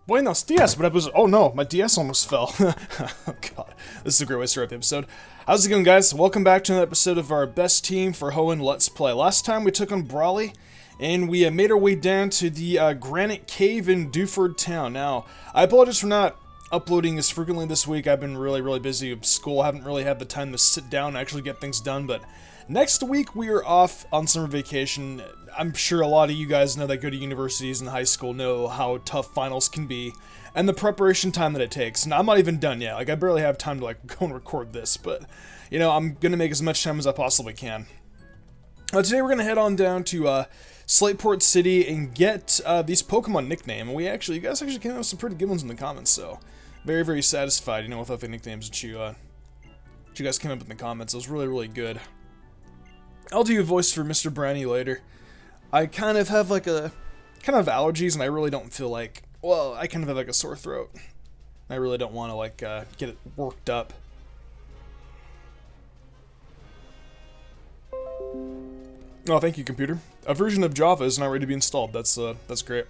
Buenos dias, but I was. Oh no, my DS almost fell. Oh god, this is a great way to start the episode. How's it going, guys? Welcome back to another episode of our best team for Hoenn Let's Play. Last time we took on Brawley, and we made our way down to the Granite Cave in Dewford Town. Now, I apologize for not uploading as frequently this week. I've been really busy with school. I haven't really had the time to sit down and actually get things done, but next week we are off on summer vacation. I'm sure a lot of you guys know that go to universities and high school know how tough finals can be and the preparation time that it takes. And I'm not even done yet. Like, I barely have time to go and record this, but you know, I'm gonna make as much time as I possibly can. Today we're gonna head on down to Slateport City and get these Pokemon nickname. And you guys actually came up with some pretty good ones in the comments, so very satisfied, you know, with all the nicknames that you guys came up with in the comments. It was really good. I'll do a voice for Mr. Brownie later. I kind of have allergies, and I really don't feel like, well, I kind of have like a sore throat. I really don't want to get it worked up. Oh, thank you, computer. A version of Java is not ready to be installed. That's great.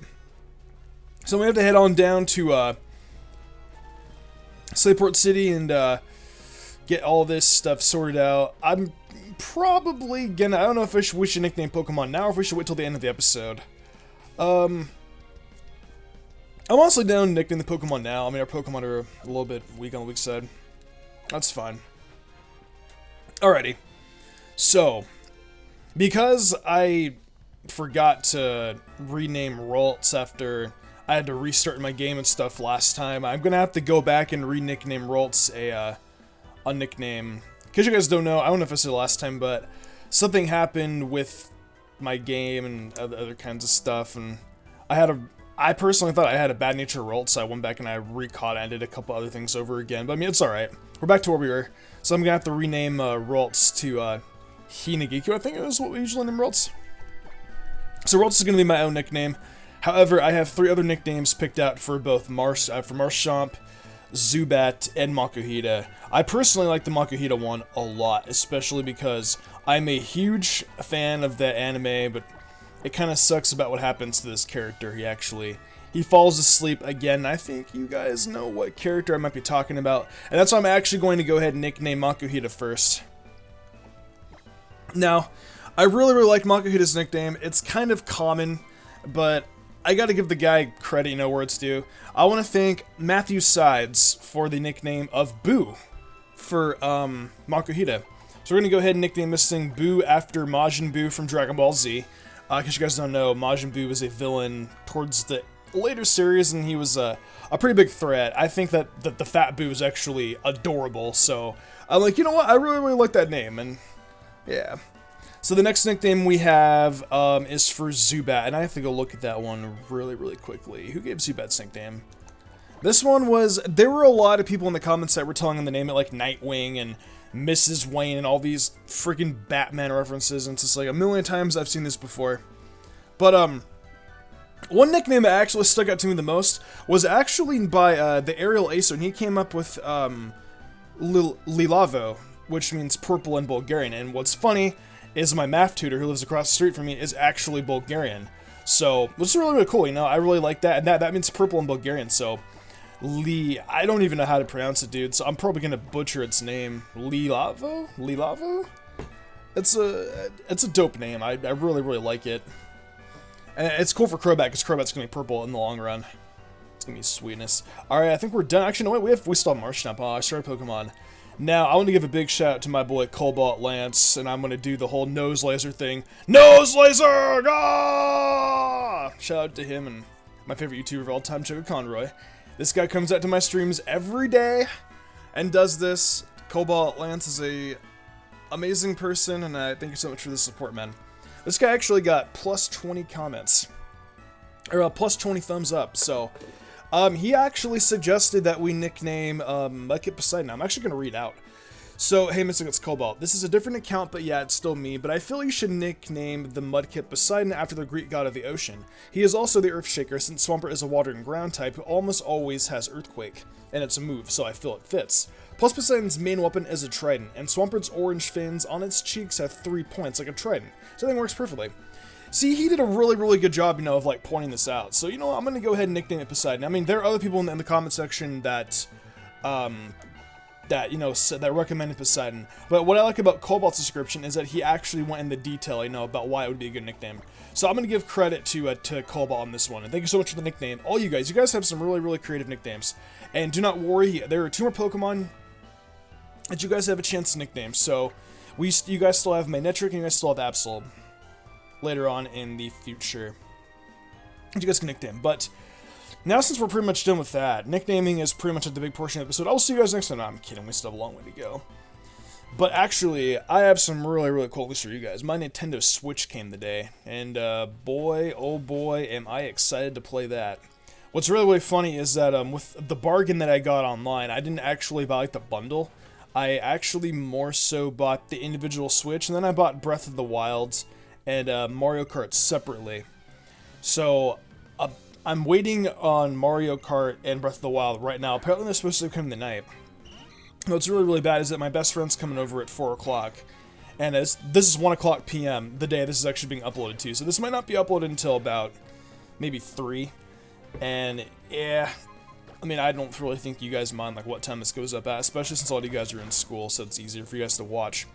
So we have to head on down to Slateport City and get all this stuff sorted out. I'm probably gonna, I don't know if we should nickname Pokemon now or if we should wait till the end of the episode. I'm honestly down to nickname the Pokemon now. I mean, our Pokemon are a little bit weak on the weak side. That's fine. Alrighty. So, because I forgot to rename Ralts after I had to restart my game and stuff last time, I'm gonna have to go back and re-nickname Ralts a nickname. Because you guys don't know, I don't know if I said it last time, but something happened with my game and other kinds of stuff, and I personally thought I had a bad nature Ralts, so I went back and I recaught it and did a couple other things over again, but I mean, it's alright. We're back to where we were, so I'm gonna have to rename Ralts to Hoenn, I think it was what we usually name Ralts. So Ralts is gonna be my own nickname. However, I have 3 other nicknames picked out for both Marshtomp, Zubat, and Makuhita. I personally like the Makuhita one a lot, especially because I'm a huge fan of that anime, but it kind of sucks about what happens to this character. He falls asleep again. I think you guys know what character I might be talking about, and that's why I'm actually going to go ahead and nickname Makuhita first. Now, I really like Makuhita's nickname. It's kind of common, but I gotta give the guy credit, you know, where it's due. I want to thank Matthew Sides for the nickname of Boo for Makuhita. So we're gonna go ahead and nickname this thing Boo after Majin Buu from Dragon Ball Z. Because you guys don't know, Majin Buu was a villain towards the later series, and he was a pretty big threat. I think that the Fat Boo is actually adorable, so I'm like, you know what, I really like that name, and yeah. So the next nickname we have is for Zubat, and I have to go look at that one really quickly. Who gave Zubat's nickname? This one was, there were a lot of people in the comments that were telling him to name it like Nightwing and Mrs. Wayne and all these freaking Batman references, and it's just like a million times I've seen this before. But one nickname that actually stuck out to me the most was actually by the Aerial Acer, and he came up with Lilavo, which means purple in Bulgarian. And what's funny is my math tutor who lives across the street from me is actually Bulgarian. So, which is really cool, you know, I really like that, and that means purple in Bulgarian, so I don't even know how to pronounce it, dude, so I'm probably gonna butcher its name. Lilavo? It's a dope name, I really like it. And it's cool for Crobat, because Crobat's gonna be purple in the long run. It's gonna be sweetness. Alright, I think we're done. Actually, no, wait, we still have Marshtomp. Oh, I started Pokemon. Now, I want to give a big shout out to my boy Cobalt Lance, and I'm going to do the whole nose laser thing. Nose laser! Ah! Shout out to him and my favorite YouTuber of all time, Joker Conroy. This guy comes out to my streams every day and does this. Cobalt Lance is a amazing person, and I thank you so much for the support, man. This guy actually got plus 20 comments, or plus 20 thumbs up, so he actually suggested that we nickname Mudkip Poseidon. I'm actually going to read out. So, hey Mystic, it's Cobalt. This is a different account, but yeah, it's still me. But I feel you should nickname the Mudkip Poseidon after the Greek god of the ocean. He is also the Earthshaker, since Swampert is a water and ground type who almost always has Earthquake, and it's a move, so I feel it fits. Plus, Poseidon's main weapon is a trident, and Swampert's orange fins on its cheeks have 3 points like a trident, so I think it works perfectly. See, he did a really, really good job, you know, of, like, pointing this out. So, you know what, I'm gonna go ahead and nickname it Poseidon. I mean, there are other people in the comment section that, you know, that recommended Poseidon. But what I like about Cobalt's description is that he actually went into detail, you know, about why it would be a good nickname. So I'm gonna give credit to Cobalt on this one. And thank you so much for the nickname. All you guys have some really, really creative nicknames. And do not worry, there are 2 more Pokemon that you guys have a chance to nickname. So, you guys still have Magnetric and you guys still have Absol later on in the future. You guys can nickname. But now, since we're pretty much done with that, nicknaming is pretty much the big portion of the episode. I will see you guys next time. No, I'm kidding. We still have a long way to go. But actually, I have some really, really cool news for you guys. My Nintendo Switch came today, and boy, oh boy, am I excited to play that. What's really, really funny is that with the bargain that I got online, I didn't actually buy like the bundle. I actually more so bought the individual Switch, and then I bought Breath of the Wild and Mario Kart separately. So, I'm waiting on Mario Kart and Breath of the Wild right now. Apparently they're supposed to come tonight. What's really, really bad is that my best friend's coming over at 4 o'clock. And this is 1 o'clock p.m., the day this is actually being uploaded to. So this might not be uploaded until about maybe 3. And, yeah, I mean, I don't really think you guys mind like what time this goes up at, especially since all of you guys are in school, so it's easier for you guys to watch.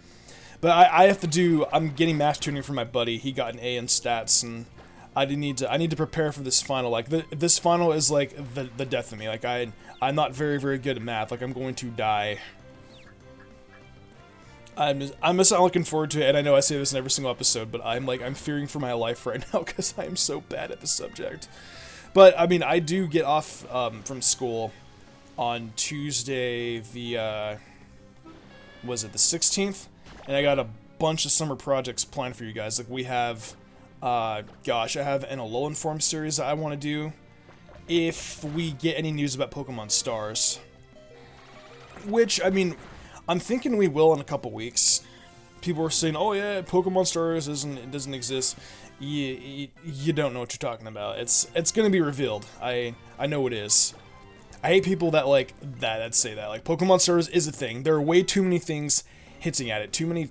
But I have to do, I'm getting math tuning for my buddy. He got an A in stats, and I need to prepare for this final. Like, this final is like the death of me. Like, I'm not very, very good at math. Like, I'm going to die. I'm just not looking forward to it, and I know I say this in every single episode, but I'm fearing for my life right now because I am so bad at the subject. But, I mean, I do get off from school on Tuesday, was it the 16th? And I got a bunch of summer projects planned for you guys. Like, we have, gosh, I have an Alolan series that I want to do if we get any news about Pokemon Stars. Which, I mean, I'm thinking we will in a couple weeks. People are saying, oh yeah, Pokemon Stars doesn't exist. You don't know what you're talking about. It's gonna be revealed. I know it is. I hate people that say that. Like, Pokemon Stars is a thing. There are way too many things hinting at it. Too many.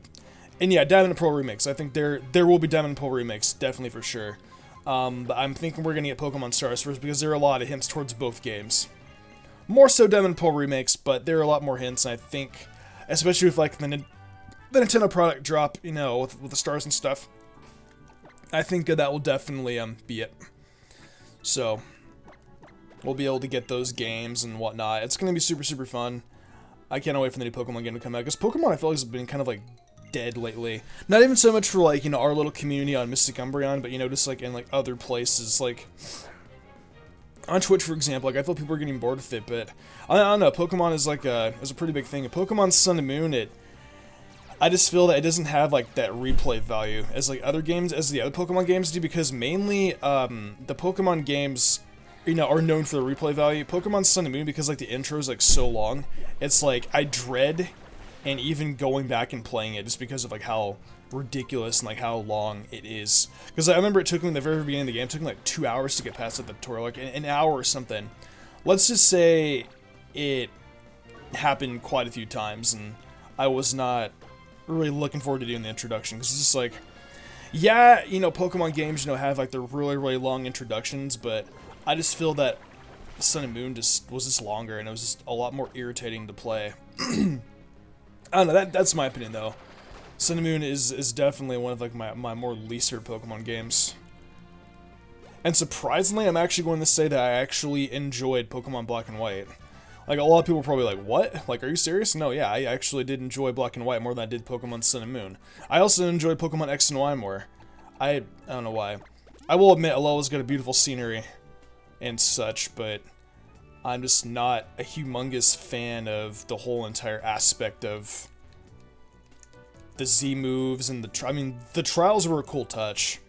And yeah, Diamond and Pearl remakes. I think there will be Diamond and Pearl remakes, definitely for sure. But I'm thinking we're gonna get Pokemon Stars first because there are a lot of hints towards both games. More so Diamond and Pearl remakes, but there are a lot more hints, and I think, especially with like the Nintendo product drop, you know, with the stars and stuff, I think that will definitely be it. So we'll be able to get those games and whatnot. It's gonna be super, super fun. I can't wait for the new Pokemon game to come out, because Pokemon I feel like has been kind of like dead lately. Not even so much for like, you know, our little community on MysticUmbreon, but you know, just like in like other places, like on Twitch, for example. Like, I feel people are getting bored with it, but I don't know. Pokemon is like a pretty big thing. Pokemon Sun and Moon, I just feel that it doesn't have like that replay value as like other games, as the other Pokemon games do, because mainly the Pokemon games, you know, are known for the replay value. Pokemon Sun and Moon, because like the intro is like so long, it's like I dread and even going back and playing it just because of like how ridiculous and like how long it is. Because I remember it took me, the very beginning of the game, it took me like 2 hours to get past like, the tutorial, like an hour or something. Let's just say it happened quite a few times, and I was not really looking forward to doing the introduction, because it's just like, yeah, you know, Pokemon games, you know, have like the really, really long introductions, but I just feel that Sun and Moon was just longer, and it was just a lot more irritating to play. I don't know, that's my opinion though. Sun and Moon is definitely one of like my more least favorite Pokemon games. And surprisingly, I'm actually going to say that I actually enjoyed Pokemon Black and White. Like, a lot of people are probably like, what? Like, are you serious? No, yeah, I actually did enjoy Black and White more than I did Pokemon Sun and Moon. I also enjoyed Pokemon X and Y more. I don't know why. I will admit, Alola's got a beautiful scenery and such, but I'm just not a humongous fan of the whole entire aspect of the Z moves and I mean, the trials were a cool touch,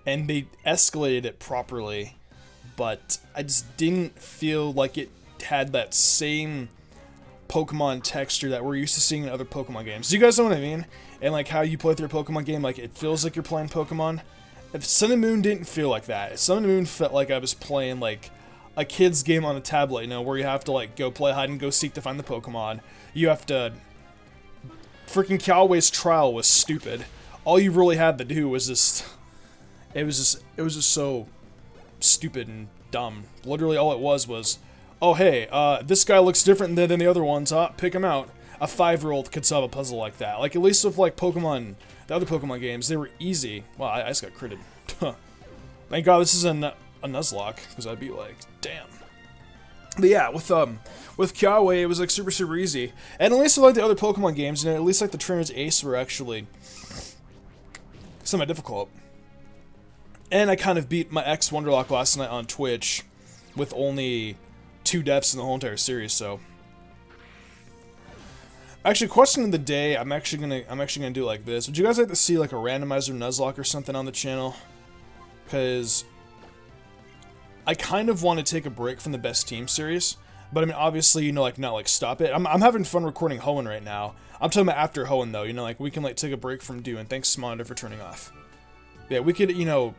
and they escalated it properly, but I just didn't feel like it had that same Pokemon texture that we're used to seeing in other Pokemon games. Do you guys know what I mean? And like how you play through a Pokemon game, like it feels like you're playing Pokemon. If Sun and Moon didn't feel like that. Sun and Moon felt like I was playing like a kid's game on a tablet, you know, where you have to like go play hide and go seek to find the Pokemon. You have to... Freaking Cowaway's trial was stupid. All you really had to do was just it was just so stupid and dumb. Literally all it was, oh hey, this guy looks different than the other ones, pick him out. A 5-year-old could solve a puzzle like that. Like, at least with, like, Pokemon, the other Pokemon games, they were easy. Wow, I just got critted. Thank God this is a Nuzlocke, because I'd be like, damn. But yeah, with Kiawe, it was, like, super, super easy. And at least with, like, the other Pokemon games, you know, at least, like, the Trainer's Ace were actually semi-difficult. And I kind of beat my ex Wonderlock last night on Twitch with only 2 deaths in the whole entire series, so... Actually, question of the day, I'm actually gonna do it like this. Would you guys like to see like a randomizer Nuzlocke or something on the channel? Because I kind of want to take a break from the best team series, but I mean obviously, you know, like not like stop it. I'm having fun recording Hoenn right now. I'm talking about after Hoenn though, you know, like we can like take a break from doing. Thanks Monitor for turning off. Yeah, we could, you know,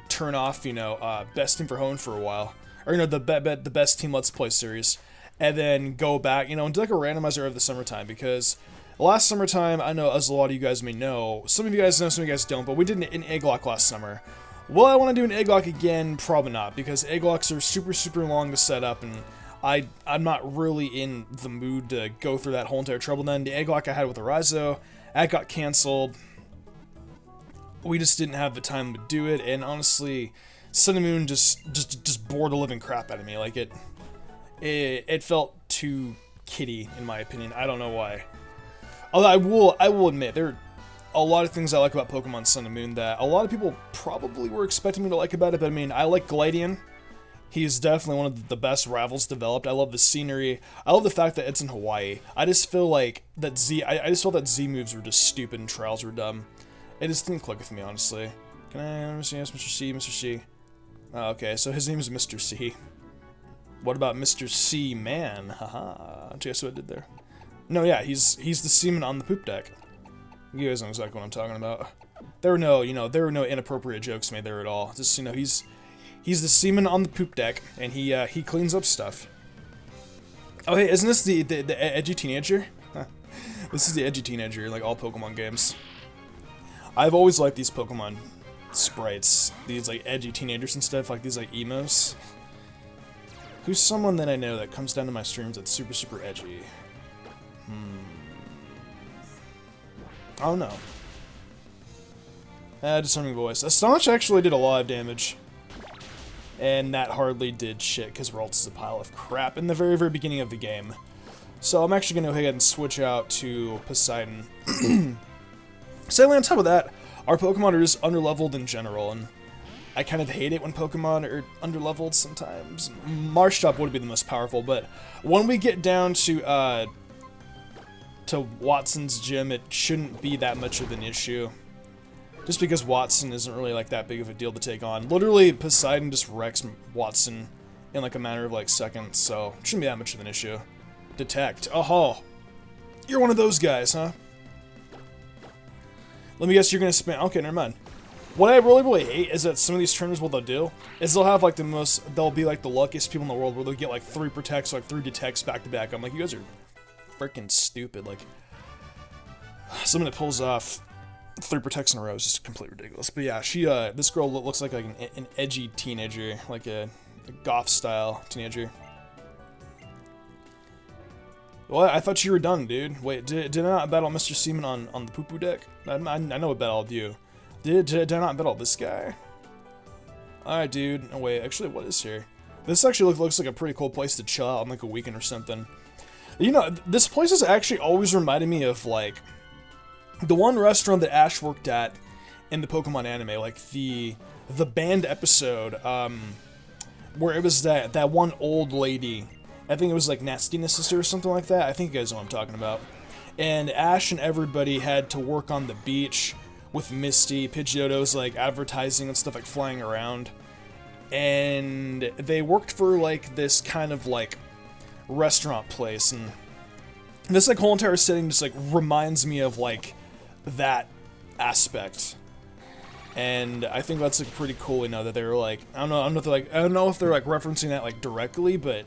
turn off, you know, best team for Hoenn for a while, or you know the best team Let's Play series. And then go back, you know, and do like a randomizer over the summertime, because last summertime, I know, as a lot of you guys may know, some of you guys know, some of you guys don't, but we did an Egglocke last summer. Will I want to do an Egglocke again? Probably not, because Egglocks are super, super long to set up, and I'm not really in the mood to go through that whole entire trouble. Then the Egglocke I had with Arizo, that got canceled. We just didn't have the time to do it, and honestly, Sun and Moon just bored the living crap out of me. Like, it felt too kiddie, in my opinion. I don't know why. Although I will admit, there are a lot of things I like about Pokemon Sun and Moon that a lot of people probably were expecting me to like about it, but I mean, I like Gladian. He's definitely one of the best rivals developed. I love the scenery. I love the fact that it's in Hawaii. I just feel like that I just felt that Z moves were just stupid and trials were dumb. It just didn't click with me, honestly. Can I see Mr. C, Mr. C? Oh, okay, so his name is Mr. C. What about Mr. C Man? Haha. Do you guess what I did there? No, yeah, he's the seaman on the poop deck. You guys know exactly what I'm talking about. There were no inappropriate jokes made there at all. Just, you know, he's the seaman on the poop deck, and he cleans up stuff. Oh, hey, isn't this the edgy teenager? This is the edgy teenager in like all Pokemon games. I've always liked these Pokemon sprites, these like edgy teenagers and stuff, like these like emos. Who's someone that I know that comes down to my streams that's super, super edgy? I don't know. Disarming voice. Astonish actually did a lot of damage. And that hardly did shit, because Ralts is a pile of crap in the very, very beginning of the game. So I'm actually going to go ahead and switch out to Poseidon. Sadly, on top of that, our Pokemon are just underleveled in general, and I kind of hate it when Pokemon are underleveled sometimes. Marshtomp would be the most powerful, but when we get down to Watson's gym, it shouldn't be that much of an issue. Just because Watson isn't really like that big of a deal to take on. Literally, Poseidon just wrecks Watson in like a matter of like seconds, so it shouldn't be that much of an issue. Detect. Oh, you're one of those guys, huh? Let me guess you're gonna spam. Okay, never mind. What I really, really hate is that some of these trainers, what they'll do, is they'll have like they'll be like the luckiest people in the world where they'll get like 3 protects, like 3 detects back to back. I'm like, you guys are freaking stupid. Like, someone that pulls off 3 protects in a row is just completely ridiculous. But yeah, this girl looks like an edgy teenager, like a goth style teenager. Well, I thought you were done, dude. Wait, did I not battle Mr. Seaman on the poo-poo deck? I know I battled you. Did I not battle this guy? Alright, dude. Oh, wait, actually, what is here? This actually looks like a pretty cool place to chill out on, like, a weekend or something. You know, this place has actually always reminded me of, like, the one restaurant that Ash worked at in the Pokemon anime, like, the band episode, where it was that one old lady, I think it was, like, Nastiness Sister or something like that. I think you guys know what I'm talking about. And Ash and everybody had to work on the beach with Misty. Pidgeotto's, like, advertising and stuff, like, flying around. And they worked for, like, this kind of, like, restaurant place. And this, like, whole entire setting just, like, reminds me of, like, that aspect. And I think that's, like, pretty cool, you know, that they were, like, I don't know if they're, like, referencing that, like, directly, but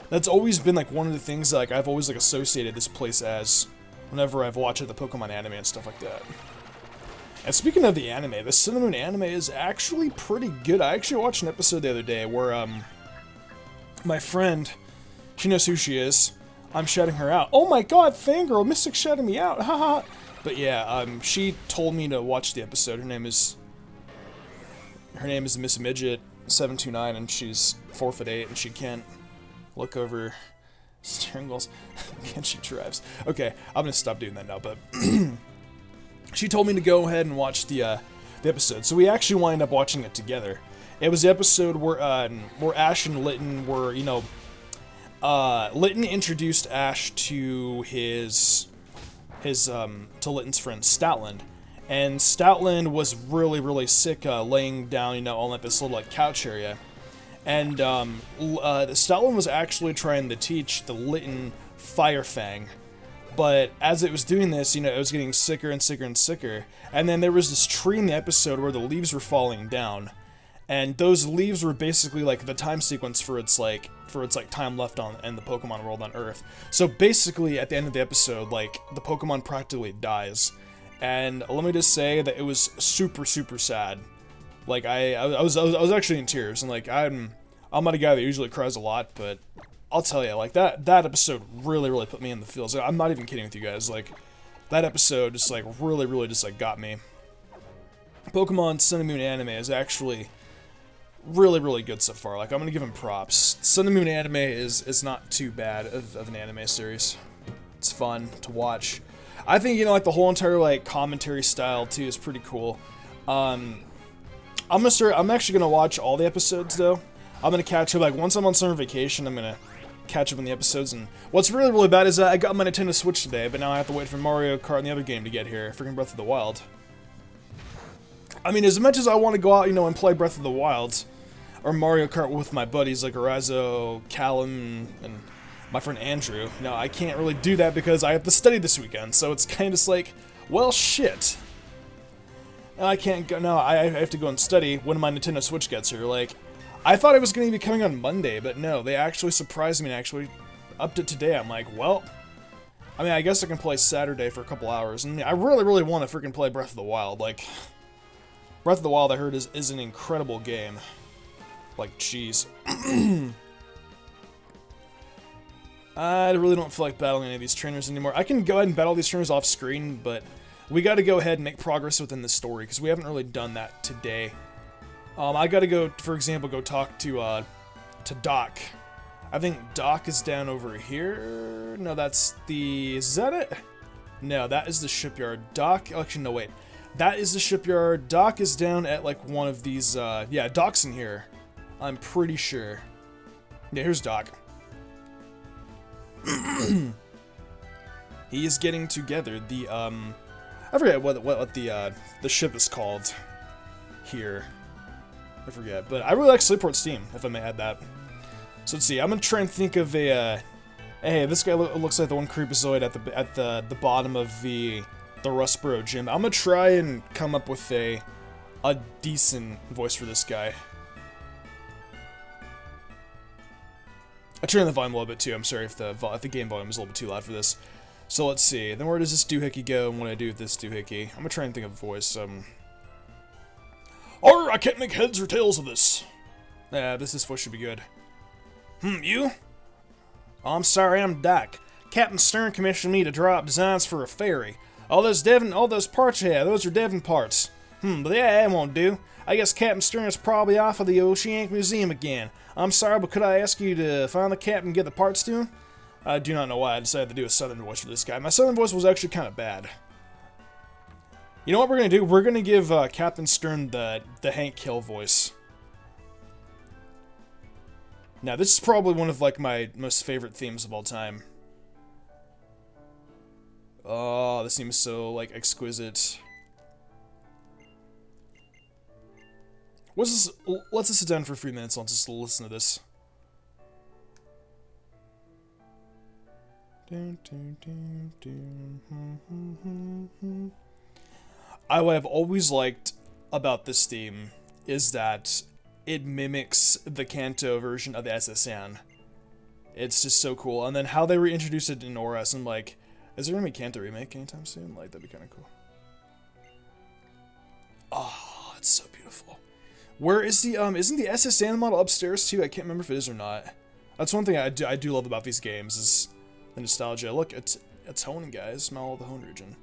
that's always been, like, one of the things that, like, I've always, like, associated this place as whenever I've watched the Pokemon anime and stuff like that. And speaking of the anime, the Sun and Moon anime is actually pretty good. I actually watched an episode the other day where, my friend, she knows who she is. I'm shouting her out. Oh my god, fangirl, Mystic shouting me out, haha. But yeah, she told me to watch the episode. Her name is Miss Midget 729, and she's 4'8", and she can't look over steering wheels. And she drives. Okay, I'm gonna stop doing that now, but she told me to go ahead and watch the episode. So we actually wind up watching it together. It was the episode where Ash and Litten were, you know, Litten introduced Ash to to Litten's friend Stoutland, and Stoutland was really sick, laying down, you know, on like this little like couch area, and Stoutland was actually trying to teach the Litten Fire Fang, but as it was doing this, you know, it was getting sicker and sicker and sicker, and then there was this tree in the episode where the leaves were falling down. And those leaves were basically like the time sequence for its time left on in the Pokemon world on Earth. So basically, at the end of the episode, like the Pokemon practically dies, and let me just say that it was super sad. Like I was actually in tears, and like I'm not a guy that usually cries a lot, but I'll tell you, like that episode really put me in the feels. I'm not even kidding with you guys. Like that episode just like really just like got me. Pokemon Sun and Moon anime is actually really good so far. Like, I'm gonna give him props. Sun and Moon anime is not too bad of an anime series. It's fun to watch. I think, you know, like the whole entire like commentary style too is pretty cool. I'm actually gonna watch all the episodes though. I'm gonna catch up, like once I'm on summer vacation, I'm gonna catch up on the episodes. And what's really bad is I got my Nintendo Switch today, but now I have to wait for Mario Kart and the other game to get here, freaking Breath of the Wild. I mean, as much as I want to go out, you know, and play Breath of the Wild, or Mario Kart with my buddies like Arazo, Callum, and my friend Andrew, you know, I can't really do that because I have to study this weekend, so it's kind of just like, well, shit. And I can't go, no, I have to go and study when my Nintendo Switch gets here. Like, I thought it was going to be coming on Monday, but no, they actually surprised me and actually upped it today. I'm like, well, I mean, I guess I can play Saturday for a couple hours, and I really want to freaking play Breath of the Wild. Like, Breath of the Wild, I heard, is an incredible game. Like, jeez. I really don't feel like battling any of these trainers anymore. I can go ahead and battle these trainers off screen, but we gotta go ahead and make progress within the story, because we haven't really done that today. I gotta go, for example, go talk to Doc. I think Doc is down over here. No, that's the... Is that it? No, that is the shipyard. Doc... Actually, no, wait. That is the shipyard. Doc is down at, like, one of these, yeah, Doc's in here. I'm pretty sure. Yeah, here's Doc. He is getting together the, I forget what the ship is called here. I forget, but I really like Slayport's team, if I may add that. So let's see, I'm gonna try and think of a, hey, this guy looks like the one Creepazoid at the bottom of the Rustboro gym. I'm gonna try and come up with a decent voice for this guy. I turned the volume a little bit too. I'm sorry if the game volume is a little bit too loud for this. So let's see. Then where does this doohickey go, and what do I do with this doohickey? I'm gonna try and think of a voice. Or I can't make heads or tails of this. Yeah, this voice should be good. You? Oh, I'm sorry, I'm Doc. Captain Stern commissioned me to draw up designs for a ferry. All those parts, yeah, those are Devon parts. But yeah, that won't do. I guess Captain Stern is probably off of the Oceanic Museum again. I'm sorry, but could I ask you to find the captain and get the parts to him? I do not know why I decided to do a southern voice for this guy. My southern voice was actually kind of bad. You know what we're going to do? We're going to give Captain Stern the Hank Hill voice. Now, this is probably one of, like, my most favorite themes of all time. Oh, this seems so, like, exquisite. Let's just sit down for a few minutes and just listen to this. What I've always liked about this theme is that it mimics the Kanto version of the SSN. It's just so cool. And then how they reintroduced it in ORAS, and like, is there gonna be a Kanto remake anytime soon? Like, that'd be kind of cool. it's so beautiful. Where is the, isn't the SSN model upstairs too? I can't remember if it is or not. That's one thing I do love about these games, is the nostalgia. Look, it's Hoenn, guys. Smell the Hoenn region.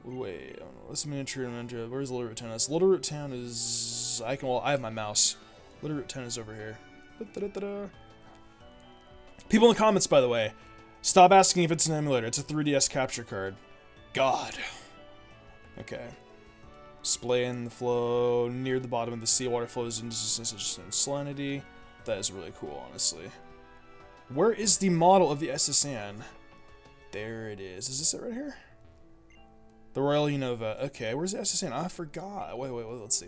Wait, I don't know. Let's miniature. Where's Little Root Town? Little Root Town is... I have my mouse. Little Root Town is over here. People in the comments, by the way, stop asking if it's an emulator. It's a 3DS capture card. God. Okay. Display in the flow near the bottom of the sea. Water flows into salinity. That is really cool, honestly. Where is the model of the SSN? There it is. Is this it right here? The Royal Unova. Okay, where's the SSN? I forgot. Wait, let's see.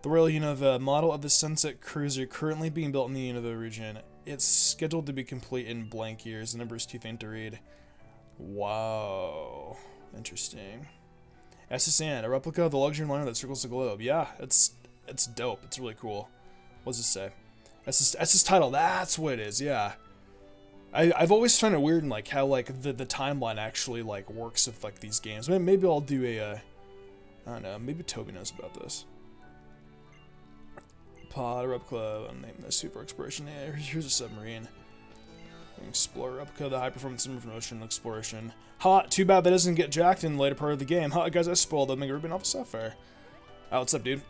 The Royal Unova, model of the Sunset Cruiser, currently being built in the Unova region. It's scheduled to be complete in blank years. The number is too faint to read. Wow. Interesting. SSN, a replica of the luxury liner that circles the globe. Yeah, it's dope. It's really cool. What does this say? SS title. That's what it is. Yeah. I've always found it weird in like how like the timeline actually like works with like these games. Maybe I'll do a I don't know. Maybe Toby knows about this. Pod replica. I'll name this Super Exploration. Yeah, here's a submarine. Explorer replica, the high performance submarine from Ocean Exploration. Hot. Too bad that doesn't get jacked in the later part of the game. Hot guys, I spoiled the Mega Ribbon off of Sapphire. Oh, what's up, dude?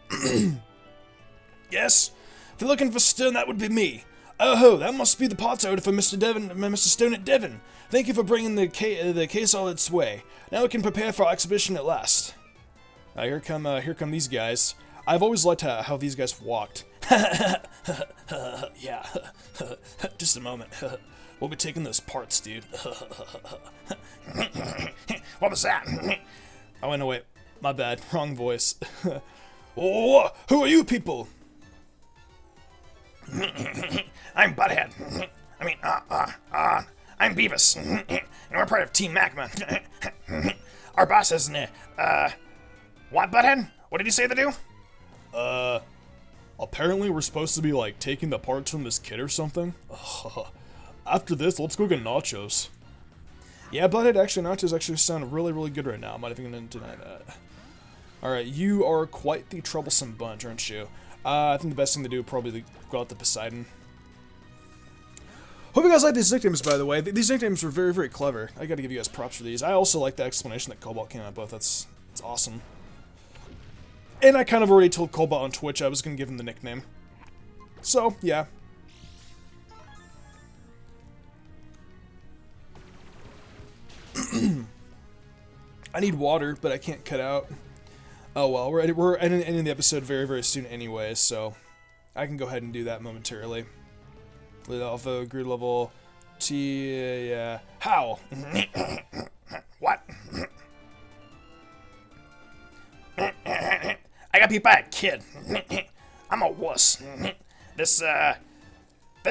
Yes. If you're looking for stone, that would be me. Oh ho, that must be the pot order for Mr. Stone at Devon. Thank you for bringing the case all its way. Now we can prepare for our exhibition at last. Here come these guys. I've always liked how these guys walked. Yeah. Just a moment. We'll be taking those parts, dude. What was that? Oh, no, wait. My bad. Wrong voice. Oh, who are you people? I'm Butthead. I'm Beavis. And we're part of Team Magma. Our boss isn't it. What, Butthead? What did you say to do? Apparently we're supposed to be, like, taking the parts from this kid or something. After this, let's go get nachos. Yeah, Butthead, actually, nachos actually sound really, really good right now. I'm not even gonna deny that. Alright, you are quite the troublesome bunch, aren't you? I think the best thing to do would probably be go out to Poseidon. Hope you guys like these nicknames, by the way. These nicknames were very, very clever. I gotta give you guys props for these. I also like the explanation that Cobalt came up with. That's awesome. And I kind of already told Cobalt on Twitch I was gonna give him the nickname. So, yeah. I need water, but I can't cut out. Oh well, we're ending the episode very, very soon anyway, so I can go ahead and do that momentarily. Lead alpha, grid level, T, yeah. How? What? I got beat by a kid. I'm a wuss. This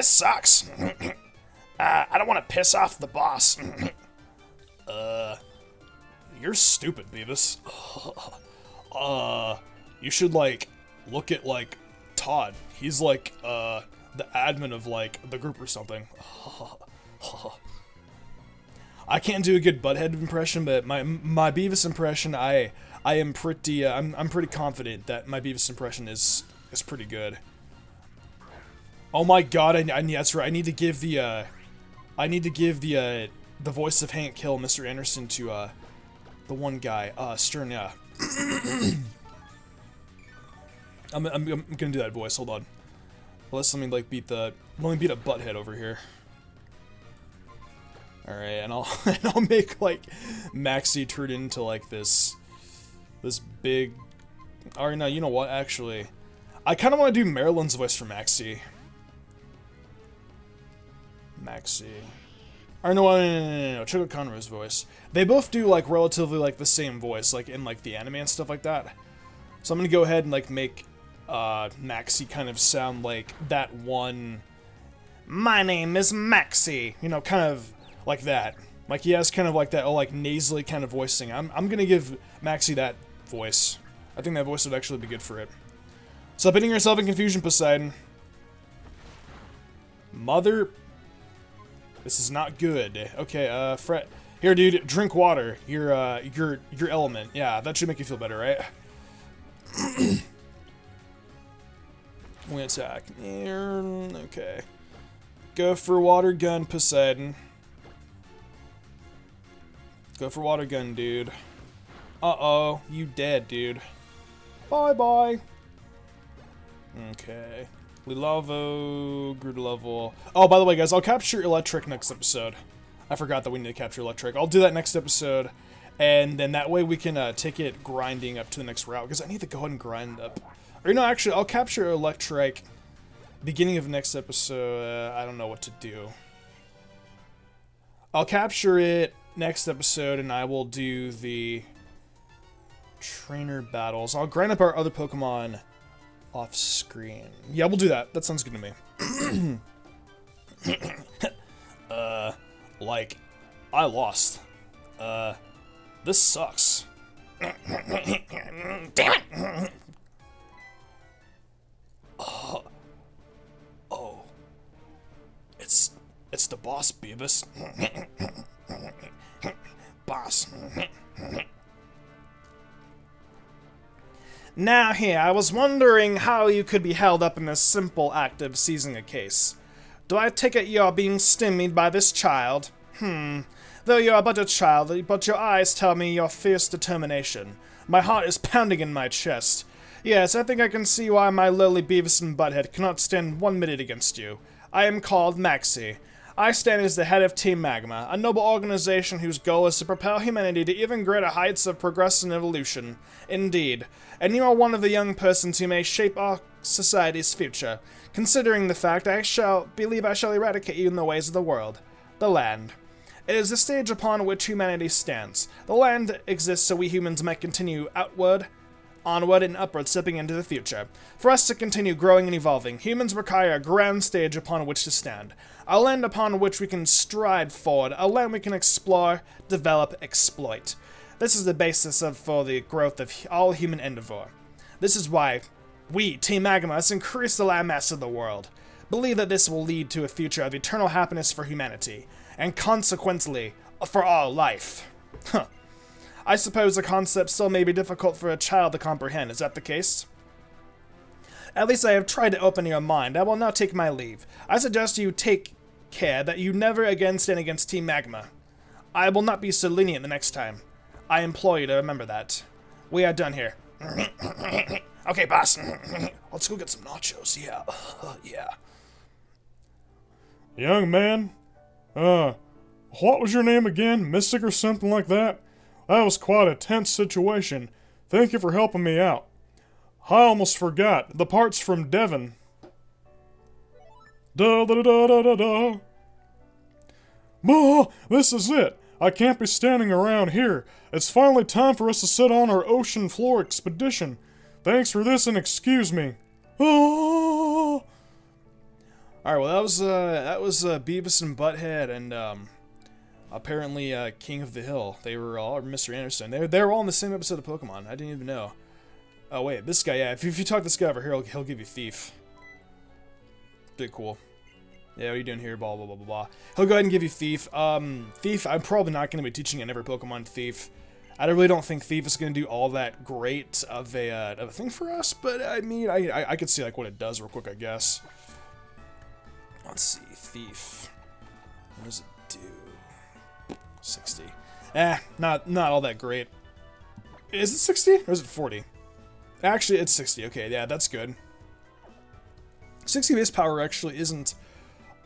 sucks. I don't want to piss off the boss. You're stupid, Beavis. You should, like, look at, like, Todd. He's, like, the admin of, like, the group or something. I can't do a good Butthead impression, but my Beavis impression, I'm pretty confident that my Beavis impression is pretty good. Oh my god, that's right, I need to give the voice of Hank Hill, Mr. Anderson, to, the one guy, Stern, yeah. I'm gonna do that voice, hold on. Let me, like, beat a Butthead over here. Alright, and I'll make, like, Maxie turn into, like, this big... Alright, now, you know what, actually. I kind of want to do Marilyn's voice for Maxie. Or no, Choco Conroy's voice. They both do, like, relatively, like, the same voice, like, in, like, the anime and stuff like that. So I'm gonna go ahead and, like, make, Maxie kind of sound like that one... My name is Maxie! You know, kind of like that. Like, he has kind of like that, like, nasally kind of voicing. I'm gonna give Maxie that voice. I think that voice would actually be good for it. Stop hitting yourself in confusion, Poseidon. Mother... This is not good. Okay, Fred. Here, dude, drink water. Your element. Yeah, that should make you feel better, right? We attack. Okay. Go for water gun, Poseidon. Go for water gun, dude. Uh-oh, you dead, dude. Bye-bye. Okay. Lilavo, Grudlevel. Oh, by the way, guys, I'll capture Electric next episode. I forgot that we need to capture Electric. I'll do that next episode, and then that way we can take it grinding up to the next route, because I need to go ahead and grind up. Or, no, actually, I'll capture Electric beginning of next episode. I don't know what to do. I'll capture it next episode, and I will do the trainer battles. I'll grind up our other Pokemon off screen. Yeah, we'll do that. That sounds good to me. Like, I lost. This sucks. Damn it! Oh. It's the boss, Beavis. Boss. Now here, I was wondering how you could be held up in this simple act of seizing a case. Do I take it you're being stymied by this child? Though you are but a child, but your eyes tell me your fierce determination. My heart is pounding in my chest. Yes, I think I can see why my lowly Beavis and Butthead cannot stand 1 minute against you. I am called Maxie. I stand as the head of Team Magma, a noble organization whose goal is to propel humanity to even greater heights of progress and evolution. Indeed. And you are one of the young persons who may shape our society's future. Considering the fact, I believe I shall eradicate you in the ways of the world. The land. It is the stage upon which humanity stands. The land exists so we humans might continue onward and upward, stepping into the future. For us to continue growing and evolving, humans require a grand stage upon which to stand. A land upon which we can stride forward, a land we can explore, develop, exploit. This is the basis for the growth of all human endeavor. This is why we, Team Magma, must increase the landmass of the world. Believe that this will lead to a future of eternal happiness for humanity, and consequently, for all life. Huh. I suppose the concept still may be difficult for a child to comprehend. Is that the case? At least I have tried to open your mind. I will now take my leave. I suggest you take care that you never again stand against Team Magma. I will not be so lenient the next time. I implore you to remember that. We are done here. Okay, boss. Let's go get some nachos. Yeah. Yeah. Young man, what was your name again? Mystic or something like that? That was quite a tense situation. Thank you for helping me out. I almost forgot. The part's from Devon. Da da da da da da. Oh, this is it. I can't be standing around here. It's finally time for us to set on our ocean floor expedition. Thanks for this and excuse me. Oh. Alright, well that was Beavis and Butthead and apparently King of the Hill. They were all Mr. Anderson. They were all in the same episode of Pokemon. I didn't even know. Oh wait, this guy, yeah, if you talk to this guy over here, he'll give you Thief. Pretty cool. Yeah, what are you doing here? Blah, blah, blah, blah, blah. He'll go ahead and give you Thief. Thief, I'm probably not going to be teaching in every Pokemon Thief. I really don't think Thief is going to do all that great of a thing for us, but I mean, I could see like what it does real quick, I guess. Let's see, Thief. What does it do? 60. Not all that great. Is it 60 or is it 40? Actually, it's 60. Okay, yeah, that's good. 60 base power actually isn't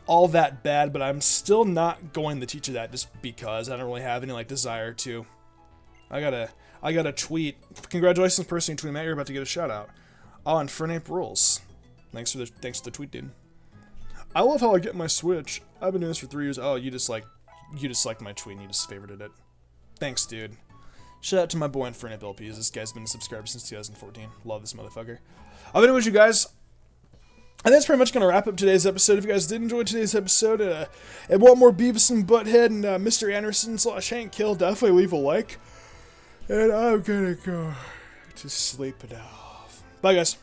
all that bad, but I'm still not going to teach you that just because I don't really have any like desire to. I got a tweet. Congratulations, person who tweeted me. You're about to get a shout out. Oh, and Fernape rules. Thanks for the tweet, dude. I love how I get my Switch. I've been doing this for 3 years. Oh, you just liked my tweet and you just favorited it. Thanks, dude. Shout out to my boy Fernape LPs. This guy's been a subscriber since 2014. Love this motherfucker. I've been with you guys. And that's pretty much going to wrap up today's episode. If you guys did enjoy today's episode and want more Beavis and Butthead and Mr. Anderson / Hank Kill, definitely leave a like. And I'm gonna go to sleep it off. Bye, guys.